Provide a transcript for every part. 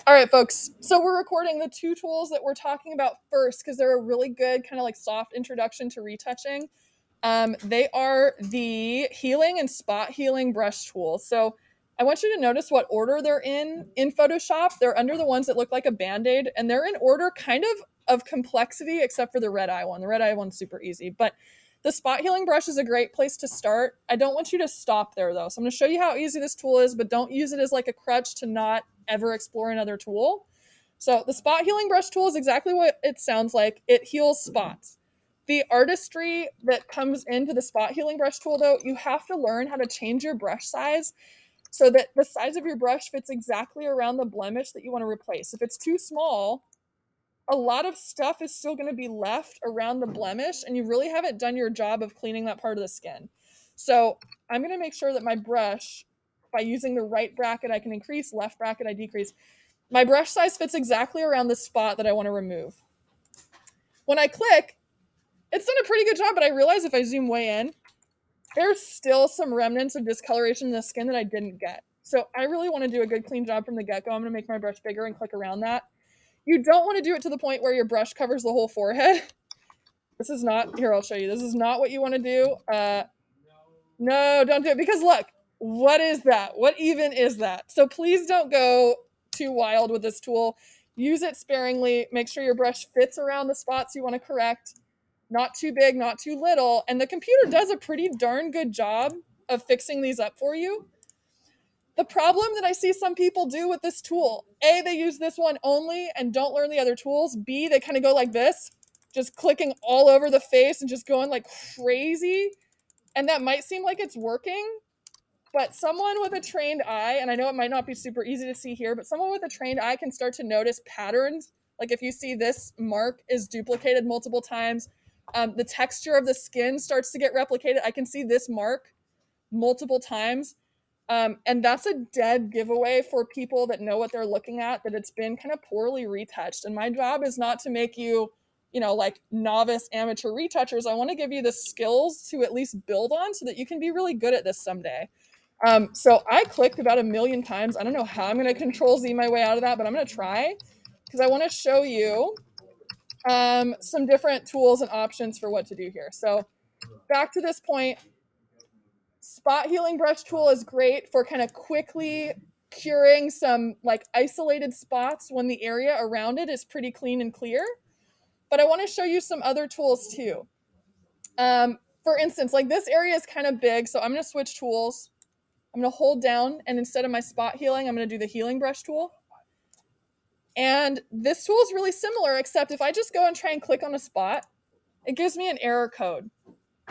All right, folks. So we're recording the two tools that we're talking about first because they're a really good kind of like soft introduction to retouching. They are the healing and spot healing brush tools. So I want you to notice what order they're in Photoshop. They're under the ones that look like a Band-Aid, and they're in order kind of complexity, except for the red eye one. The red eye one's super easy, but the spot healing brush is a great place to start. I don't want you to stop there though. So I'm going to show you how easy this tool is, but don't use it as like a crutch to not ever explore another tool. So the spot healing brush tool is exactly what it sounds like. It heals spots. The artistry that comes into the spot healing brush tool though, you have to learn how to change your brush size so that the size of your brush fits exactly around the blemish that you want to replace. If it's too small, a lot of stuff is still going to be left around the blemish, and you really haven't done your job of cleaning that part of the skin. So I'm going to make sure that my brush, by using the right bracket, I can increase, left bracket, I decrease. My brush size fits exactly around the spot that I want to remove. When I click, it's done a pretty good job, but I realize if I zoom way in, there's still some remnants of discoloration in the skin that I didn't get. So I really want to do a good clean job from the get-go. I'm going to make my brush bigger and click around that. You don't want to do it to the point where your brush covers the whole forehead. This is not, here, I'll show you. This is not what you want to do. No, don't do it, because look, what is that? What even is that? So please don't go too wild with this tool. Use it sparingly. Make sure your brush fits around the spots you want to correct. Not too big, not too little. And the computer does a pretty darn good job of fixing these up for you. The problem that I see some people do with this tool, A, they use this one only and don't learn the other tools. B, they kind of go like this, just clicking all over the face and just going like crazy. And that might seem like it's working, but someone with a trained eye, and I know it might not be super easy to see here, but someone with a trained eye can start to notice patterns. Like if you see this mark is duplicated multiple times, the texture of the skin starts to get replicated. I can see this mark multiple times. And that's a dead giveaway for people that know what they're looking at, that it's been kind of poorly retouched. And my job is not to make you, like novice amateur retouchers. I want to give you the skills to at least build on so that you can be really good at this someday. So I clicked about 1,000,000 times. I don't know how I'm going to control Z my way out of that, but I'm going to try because I want to show you some different tools and options for what to do here. So back to this point, spot healing brush tool is great for kind of quickly curing some like isolated spots when the area around it is pretty clean and clear. But I want to show you some other tools too. For instance, like this area is kind of big, so I'm going to switch tools. I'm going to hold down, and instead of my spot healing, I'm going to do the healing brush tool. And this tool is really similar, except if I just go and try and click on a spot, it gives me an error code.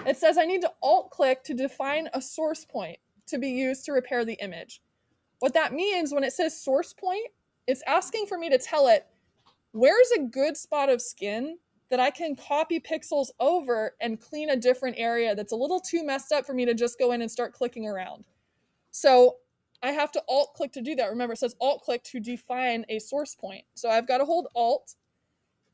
It says I need to alt-click to define a source point to be used to repair the image. What that means when it says source point, it's asking for me to tell it, where's a good spot of skin that I can copy pixels over and clean a different area that's a little too messed up for me to just go in and start clicking around. So I have to alt-click to do that. Remember, it says alt-click to define a source point. So I've got to hold alt.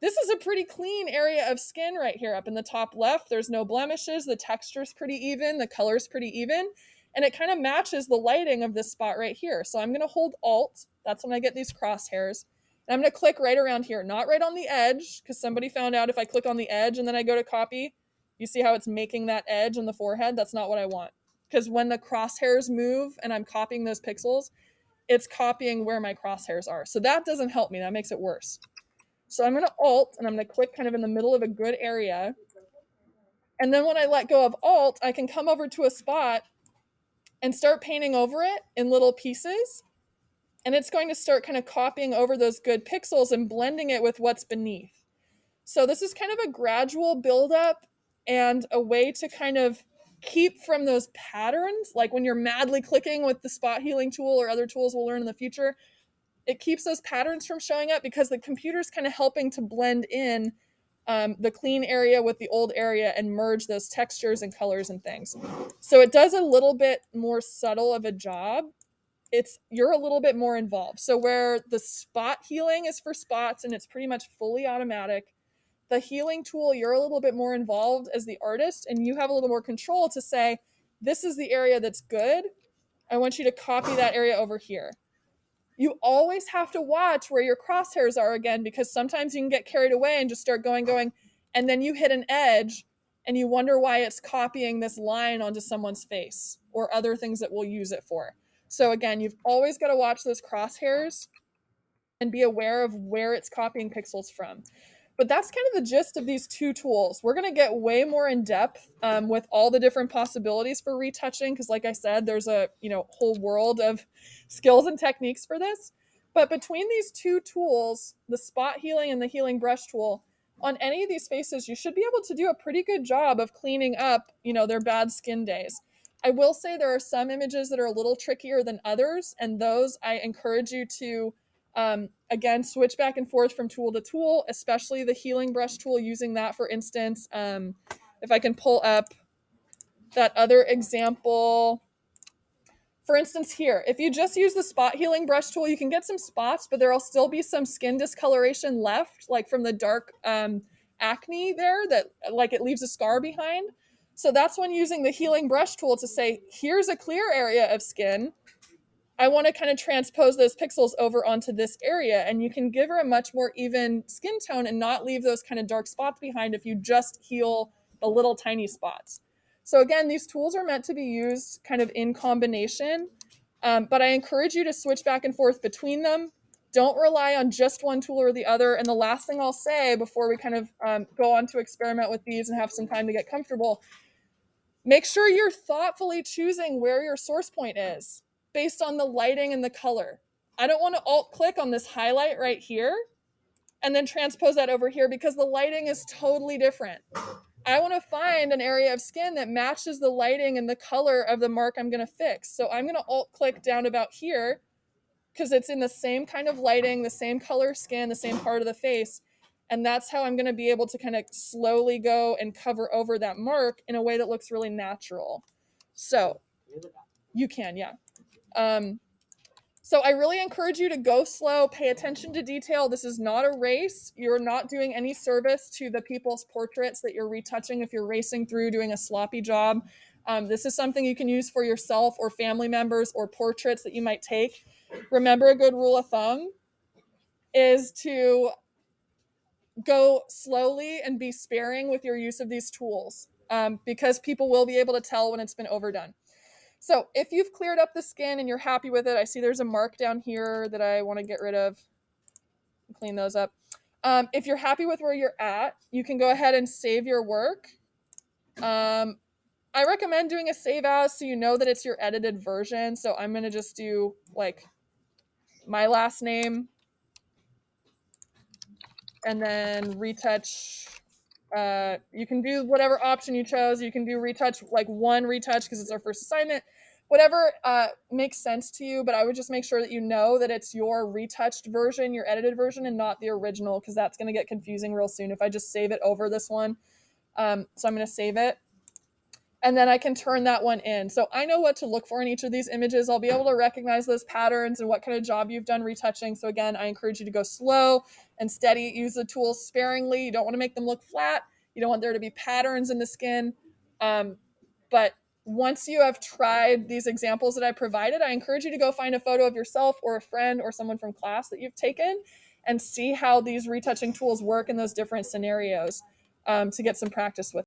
This is a pretty clean area of skin right here up in the top left. There's no blemishes. The texture's pretty even. The color's pretty even. And it kind of matches the lighting of this spot right here. So I'm going to hold alt. That's when I get these crosshairs. And I'm going to click right around here, not right on the edge, because somebody found out if I click on the edge and then I go to copy, you see how it's making that edge on the forehead? That's not what I want. Because when the crosshairs move and I'm copying those pixels, it's copying where my crosshairs are. So that doesn't help me. That makes it worse. So I'm going to alt, and I'm going to click kind of in the middle of a good area. And then when I let go of alt, I can come over to a spot and start painting over it in little pieces. And it's going to start kind of copying over those good pixels and blending it with what's beneath. So this is kind of a gradual buildup and a way to kind of keep from those patterns. Like when you're madly clicking with the spot healing tool or other tools we'll learn in the future, it keeps those patterns from showing up because the computer's kind of helping to blend in the clean area with the old area and merge those textures and colors and things. So it does a little bit more subtle of a job. You're a little bit more involved. So where the spot healing is for spots and it's pretty much fully automatic, the healing tool, you're a little bit more involved as the artist and you have a little more control to say, this is the area that's good. I want you to copy that area over here. You always have to watch where your crosshairs are again, because sometimes you can get carried away and just start going, and then you hit an edge and you wonder why it's copying this line onto someone's face or other things that we'll use it for. So again, you've always got to watch those crosshairs and be aware of where it's copying pixels from. But that's kind of the gist of these two tools. We're going to get way more in depth with all the different possibilities for retouching, because like I said, there's a whole world of skills and techniques for this. But between these two tools, the spot healing and the healing brush tool, on any of these faces, you should be able to do a pretty good job of cleaning up, their bad skin days. I will say there are some images that are a little trickier than others, and those I encourage you to again, switch back and forth from tool to tool, especially the healing brush tool, using that, for instance. If I can pull up that other example, for instance, here, if you just use the spot healing brush tool, you can get some spots, but there'll still be some skin discoloration left, like from the dark acne there, that like it leaves a scar behind. So that's when using the healing brush tool to say, here's a clear area of skin. I want to kind of transpose those pixels over onto this area, and you can give her a much more even skin tone and not leave those kind of dark spots behind if you just heal the little tiny spots. So again, these tools are meant to be used kind of in combination, but I encourage you to switch back and forth between them. Don't rely on just one tool or the other. And the last thing I'll say before we kind of go on to experiment with these and have some time to get comfortable, make sure you're thoughtfully choosing where your source point is based on the lighting and the color. I don't want to alt click on this highlight right here and then transpose that over here, because the lighting is totally different. I want to find an area of skin that matches the lighting and the color of the mark I'm going to fix. So I'm going to alt click down about here because it's in the same kind of lighting, the same color skin, the same part of the face. And that's how I'm going to be able to kind of slowly go and cover over that mark in a way that looks really natural. So you can, yeah. So I really encourage you to go slow, pay attention to detail. This is not a race. You're not doing any service to the people's portraits that you're retouching if you're racing through doing a sloppy job. This is something you can use for yourself or family members or portraits that you might take. Remember, a good rule of thumb is to go slowly and be sparing with your use of these tools, because people will be able to tell when it's been overdone. So if you've cleared up the skin and you're happy with it, I see there's a mark down here that I want to get rid of. Clean those up. If you're happy with where you're at, you can go ahead and save your work. I recommend doing a save as so you know that it's your edited version. So I'm going to just do like my last name and then retouch. You can do whatever option you chose. You can do retouch, like one retouch because it's our first assignment. Whatever makes sense to you, but I would just make sure that you know that it's your retouched version, your edited version, and not the original, because that's going to get confusing real soon if I just save it over this one. So I'm going to save it. And then I can turn that one in. So I know what to look for in each of these images. I'll be able to recognize those patterns and what kind of job you've done retouching. So again, I encourage you to go slow and steady. Use the tools sparingly. You don't want to make them look flat. You don't want there to be patterns in the skin. But once you have tried these examples that I provided, I encourage you to go find a photo of yourself or a friend or someone from class that you've taken and see how these retouching tools work in those different scenarios to get some practice with.